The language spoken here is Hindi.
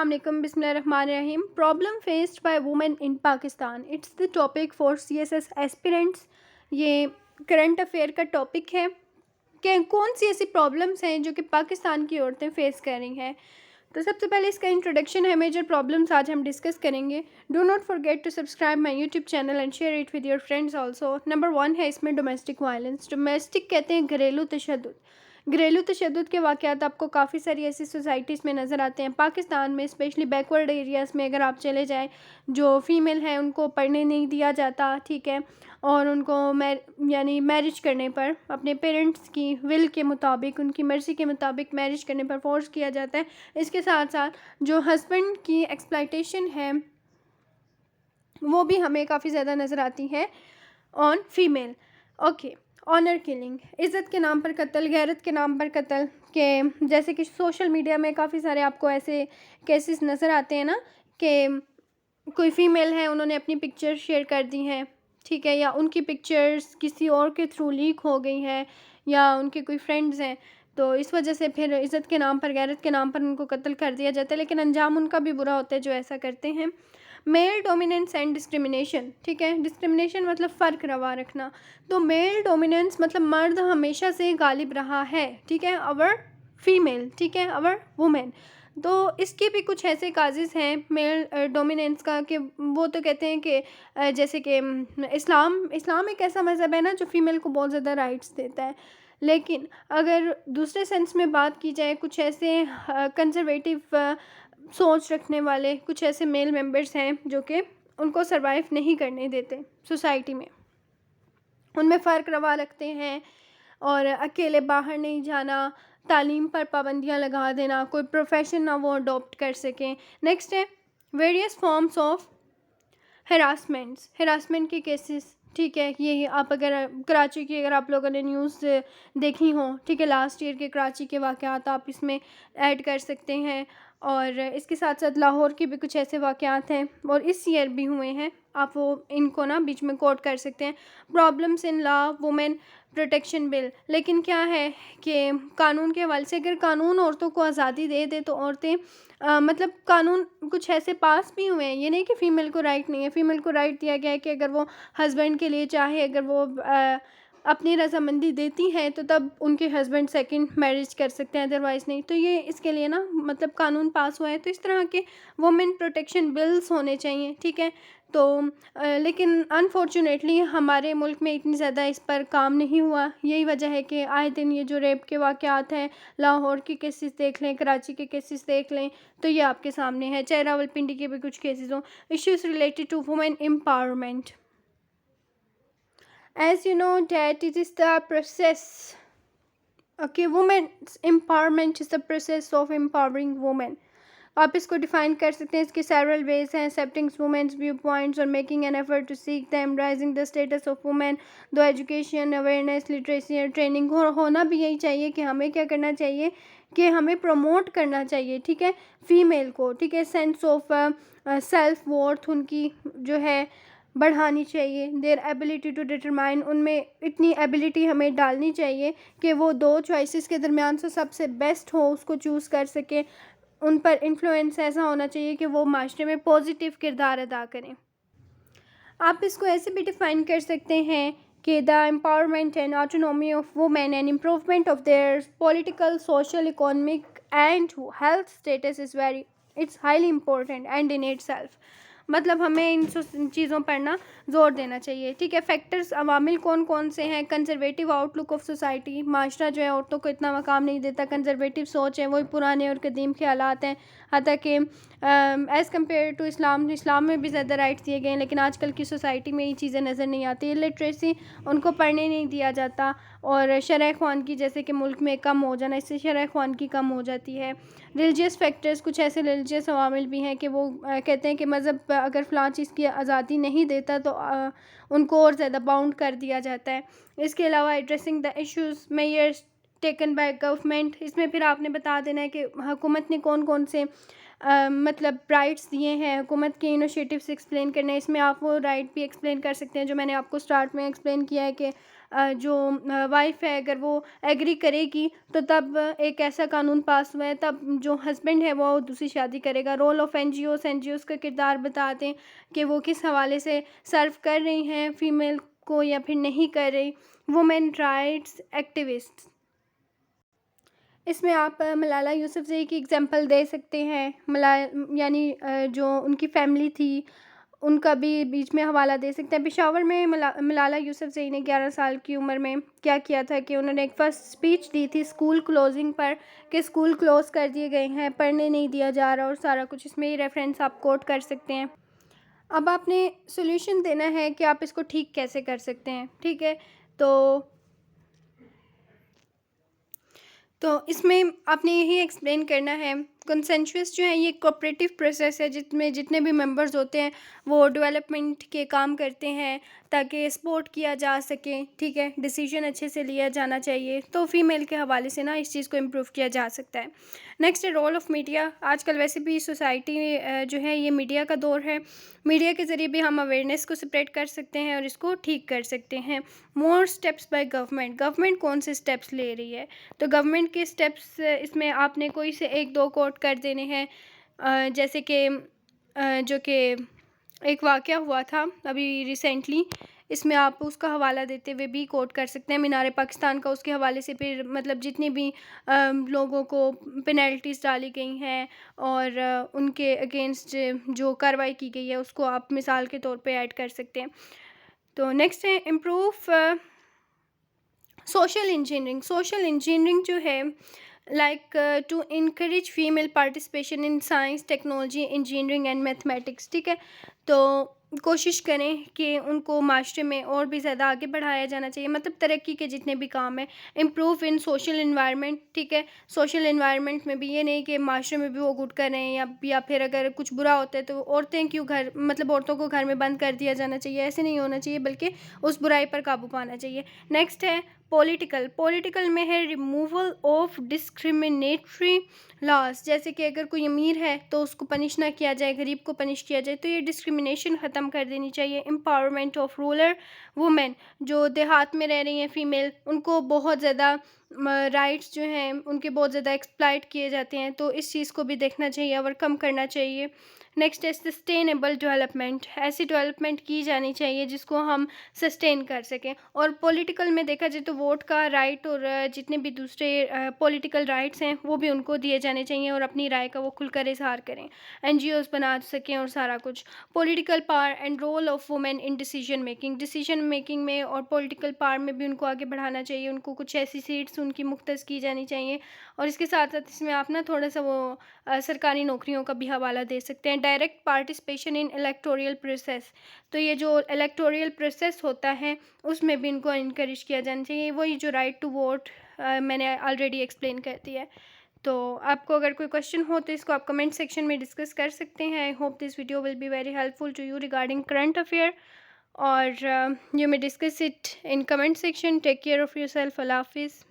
अस्सलाम वालेकुम बिस्मिल्लाहिर्रहमानिर्रहीम। Problem faced by women in Pakistan, it's the topic for CSS aspirants. ये करंट अफेयर का टॉपिक है कि कौन सी ऐसी प्रॉब्लम्स हैं जो कि पाकिस्तान की औरतें फेस कर रही हैं। तो सबसे पहले इसका इंट्रोडक्शन है, मेजर प्रॉब्लम्स आज हम डिस्कस करेंगे। Do not forget to subscribe my YouTube channel and share it with your friends also. Number 1 है इसमें डोमेस्टिक वायलेंस। डोमेस्टिक कहते हैं घरेलू तशद्दुद। घरेलू तशद्दुद के वाक़यात आपको काफ़ी सारी ऐसी सोसाइटीज़ में नज़र आते हैं पाकिस्तान में, स्पेशली बैकवर्ड एरियाज़ में अगर आप चले जाएँ, जो फ़ीमेल हैं उनको पढ़ने नहीं दिया जाता, ठीक है, और उनको यानी मैरिज करने पर अपने पेरेंट्स की विल के मुताबिक, उनकी मर्ज़ी के मुताबिक मैरिज करने पर फोर्स किया जाता है। इसके साथ साथ जो हस्बैंड की एक्सप्लॉयटेशन है वो भी हमें काफ़ी ज़्यादा नज़र आती है on female. Okay, honour killing, इज़्ज़त के नाम पर कत्ल, गैरत के नाम पर कत्ल के, जैसे कि सोशल मीडिया में काफ़ी सारे आपको ऐसे केसेस नज़र आते हैं ना कि कोई फ़ीमेल है, उन्होंने अपनी पिक्चर शेयर कर दी हैं, ठीक है, या उनकी पिक्चर्स किसी और के थ्रू लीक हो गई हैं, या उनके कोई फ्रेंड्स हैं, तो इस वजह से फिर इज़्ज़त के नाम पर, गैरत के नाम पर उनको कत्ल कर दिया जाता है। लेकिन अंजाम उनका भी बुरा होता है जो ऐसा करते हैं। मेल डोमिनेंस एंड डिस्क्रिमिनेशन, ठीक है, डिस्क्रिमिनेशन मतलब फ़र्क रवा रखना। तो मेल डोमिनेंस मतलब मर्द हमेशा से गालिब रहा है, ठीक है, अवर फीमेल, ठीक है, अवर वुमेन। तो इसके भी कुछ ऐसे काजेज़ हैं मेल डोमिनेंस का कि वो तो कहते हैं कि जैसे कि इस्लाम एक ऐसा मज़हब है ना जो फ़ीमेल को बहुत ज़्यादा राइट्स देता है। लेकिन अगर दूसरे सेंस में बात की जाए, कुछ ऐसे कंज़र्वेटिव सोच रखने वाले कुछ ऐसे मेल मेंबर्स हैं जो कि उनको सरवाइव नहीं करने देते सोसाइटी में, उनमें फ़र्क रवा रखते हैं, और अकेले बाहर नहीं जाना, तालीम पर पाबंदियाँ लगा देना, कोई प्रोफेशन ना वो अडॉप्ट कर सकें। नेक्स्ट है वेरियस फॉर्म्स ऑफ हरासमेंट के केसेस, ठीक है, ये आप अगर कराची की अगर आप लोगों ने न्यूज़ देखी हो, ठीक है, लास्ट ईयर के कराची के वाक़यात आप इसमें ऐड कर सकते हैं, और इसके साथ साथ लाहौर के भी कुछ ऐसे वाक़यात हैं और इस ईयर भी हुए हैं, आप वो इनको ना बीच में कोट कर सकते हैं। Problems in law, women protection bill. लेकिन क्या है कि कानून के हवाले से अगर कानून औरतों को आज़ादी दे दे तो औरतें मतलब कानून कुछ ऐसे पास भी हुए हैं, ये नहीं कि फ़ीमेल को राइट नहीं है। फ़ीमेल को राइट दिया गया है कि अगर वो हस्बैंड के लिए चाहे, अगर वो अपनी रज़ामंदी देती हैं तो तब उनके हस्बैंड सेकंड मैरिज कर सकते हैं, अदरवाइज़ नहीं। तो ये इसके लिए ना मतलब कानून पास हुआ है, तो इस तरह के वुमेन प्रोटेक्शन बिल्स होने चाहिए, ठीक है। तो लेकिन अनफॉर्चुनेटली हमारे मुल्क में इतनी ज़्यादा इस पर काम नहीं हुआ। यही वजह है कि आए दिन ये जो रेप के वाक़यात हैं, लाहौर के केसेस देख लें, कराची के केसेस देख लें, तो ये आपके सामने है, चाहे रावलपिंडी के भी कुछ केसेस हों। Issues related to women empowerment, as you know that it is the process, okay, women's empowerment is the process of empowering women। आप इसको डिफाइन कर सकते हैं, इसके सेवरल वेज हैं, एक्सेप्टिंग वुमेन्स व्यू पॉइंट्स और making an effort to seek them, raising the status of women. दो एजुकेशन, अवेयरनेस, लिटरेसी और ट्रेनिंग होना भी यही चाहिए कि हमें क्या करना चाहिए कि हमें प्रमोट करना चाहिए, ठीक है, फ़ीमेल को, ठीक है, सेंस ऑफ सेल्फ वर्थ उनकी जो है बढ़ानी चाहिए। देयर एबिलिटी टू डिटरमाइन, उनमें इतनी एबिलिटी हमें डालनी चाहिए कि वो दो चॉइसेस के दरमियान से सबसे बेस्ट हो उसको चूज़ कर सकें। उन पर इन्फ्लुएंस ऐसा होना चाहिए कि वो माशरे में पॉजिटिव किरदार अदा करें। आप इसको ऐसे भी डिफ़ाइन कर सकते हैं कि the empowerment and autonomy of women and improvement of their political, social, economic and health status is very, it's highly important and in itself. मतलब हमें इन चीज़ों पर ना ज़ोर देना चाहिए, ठीक है। फैक्टर्स, अवामिल कौन कौन से हैं? कंजर्वेटिव आउटलुक ऑफ सोसाइटी, माशरा जो है औरतों को इतना मकाम नहीं देता, कंजर्वेटिव सोच है, वही पुराने और कदीम ख्यालात हैं। हत्ता कि एज़ कम्पेयर टू इस्लाम में भी ज़्यादा राइट्स दिए गए हैं, लेकिन आजकल की सोसाइटी में ये चीज़ें नज़र नहीं आती। लिटरेसी, उनको पढ़ने नहीं दिया जाता, और शरह ख़वानगी जैसे कि मुल्क में कम हो जाना, इससे शरह ख़वानगी कम हो जाती है। रिलीजियस फैक्टर्स, कुछ ऐसे रिलीजियस अवामिल भी हैं कि वो कहते हैं कि मज़हब अगर फ़लाँ चीज़ की आज़ादी नहीं देता तो उनको और ज़्यादा बाउंड कर दिया जाता है। इसके अलावा addressing the issues measures taken by government, इसमें फिर आपने बता देना है कि हुकूमत ने कौन कौन से मतलब राइट्स दिए हैं, हुकूमत के इनिशिएटिव्स एक्सप्लेन करने हैं। इसमें आप वो राइट भी एक्सप्लेन कर सकते हैं जो मैंने आपको स्टार्ट में एक्सप्लेन किया है कि जो वाइफ़ है अगर वो एग्री करेगी तो तब एक ऐसा कानून पास हुआ है, तब जो हस्बैंड है वो दूसरी शादी करेगा। रोल ऑफ़ एनजीओज़ का किरदार बताते हैं कि वो किस हवाले से सर्व कर रही हैं फ़ीमेल को या फिर नहीं कर रही। वुमेन राइट्स एक्टिविस्ट्स, इसमें आप मलाला यूसुफ़ज़ई की एग्ज़ाम्पल दे सकते हैं। यानी जो उनकी फ़ैमिली थी, उनका भी बीच में हवाला दे सकते हैं। पेशावर में मलाला यूसुफ़ज़ई ने 11 साल की उम्र में क्या किया था कि उन्होंने एक फ़र्स्ट स्पीच दी थी स्कूल क्लोज़िंग पर, कि स्कूल क्लोज़ कर दिए गए हैं, पढ़ने नहीं दिया जा रहा और सारा कुछ। इसमें ये रेफ़रेंस आप कोट कर सकते हैं। अब आपने सॉल्यूशन देना है कि आप इसको ठीक कैसे कर सकते हैं, ठीक है? तो इसमें आपने यही एक्सप्लेन करना है। कंसेंसस जो है ये कोऑपरेटिव प्रोसेस है जिसमें जितने भी मेंबर्स होते हैं वो डेवलपमेंट के काम करते हैं ताकि सपोर्ट किया जा सके, ठीक है? डिसीजन अच्छे से लिया जाना चाहिए। तो फीमेल के हवाले से ना इस चीज़ को इम्प्रूव किया जा सकता है। नेक्स्ट है रोल ऑफ़ मीडिया। आजकल वैसे भी सोसाइटी जो है ये मीडिया का दौर है। मीडिया के ज़रिए भी हम अवेयरनेस को स्प्रेड कर सकते हैं और इसको ठीक कर सकते हैं। More steps by government. Government कौन से स्टेप्स ले रही है? तो गवर्नमेंट के स्टेप्स इसमें आपने कोई से 1-2 कोट कर देने हैं। जैसे कि जो कि एक वाक़या हुआ था अभी रिसेंटली, इसमें आप उसका हवाला देते हुए भी कोट कर सकते हैं। मीनार पाकिस्तान का उसके हवाले से फिर मतलब जितनी भी लोगों को पेनल्टीज़ डाली गई हैं और उनके अगेंस्ट जो कार्रवाई की गई है उसको आप मिसाल के तौर पे ऐड कर सकते हैं। तो नेक्स्ट है इम्प्रूव सोशल इंजीनियरिंग जो है like to encourage female participation in science, technology, engineering and mathematics, ठीक है? तो कोशिश करें कि उनको माशरे में और भी ज़्यादा आगे बढ़ाया जाना चाहिए, मतलब तरक्की के जितने भी काम हैं। इम्प्रूव इन सोशल इन्वायरमेंट, ठीक है? सोशल इन्वायरमेंट में भी ये नहीं कि माशरे में भी वो गुड कर रहे हैं या फिर अगर कुछ बुरा होता है तो औरतें क्यों घर मतलब औरतों को घर में बंद कर दिया जाना चाहिए, ऐसे नहीं होना चाहिए, बल्कि उस बुराई पर काबू पाना चाहिए। नेक्स्ट है पॉलिटिकल में है रिमूवल ऑफ डिस्क्रिमिनेटरी लॉस। जैसे कि अगर कोई अमीर है तो उसको पनिश ना किया जाए, गरीब को पनिश किया जाए, तो ये डिस्क्रिमिनेशन ख़त्म कर देनी चाहिए। एम्पावरमेंट ऑफ रूरल वुमेन, जो देहात में रह रही हैं फ़ीमेल, उनको बहुत ज़्यादा राइट्स जो हैं उनके बहुत ज़्यादा एक्सप्लॉइट किए जाते हैं, तो इस चीज़ को भी देखना चाहिए, ओवरकम करना चाहिए। नेक्स्ट है सस्टेनेबल डेवलपमेंट। ऐसी डेवलपमेंट की जानी चाहिए जिसको हम सस्टेन कर सकें। और पॉलिटिकल में देखा जाए तो वोट का राइट और जितने भी दूसरे पॉलिटिकल राइट्स हैं वो भी उनको दिए जाने चाहिए और अपनी राय का वो खुलकर इज़हार करें, एनजीओज़ बना सकें और सारा कुछ। Political power and role of women in decision making में और पॉलिटिकल पावर में भी उनको आगे बढ़ाना चाहिए। उनको कुछ ऐसी सीट्स उनकी मुख्तस की जानी चाहिए। और इसके साथ साथ इसमें आप ना थोड़ा सा वो सरकारी नौकरियों का भी हवाला दे सकते हैं। Direct participation in electoral process, तो ये जो इलेक्टोरल प्रोसेस होता है उसमें भी इनको इनकरेज किया जाना चाहिए। वही जो राइट टू वोट मैंने ऑलरेडी एक्सप्लेन कर दिया है। तो आपको अगर कोई क्वेश्चन हो तो इसको आप कमेंट सेक्शन में डिस्कस कर सकते हैं। I hope this video will be very helpful to you regarding current affair, और you may discuss it in comment section. Take care of yourself. अल्लाह हाफिज़।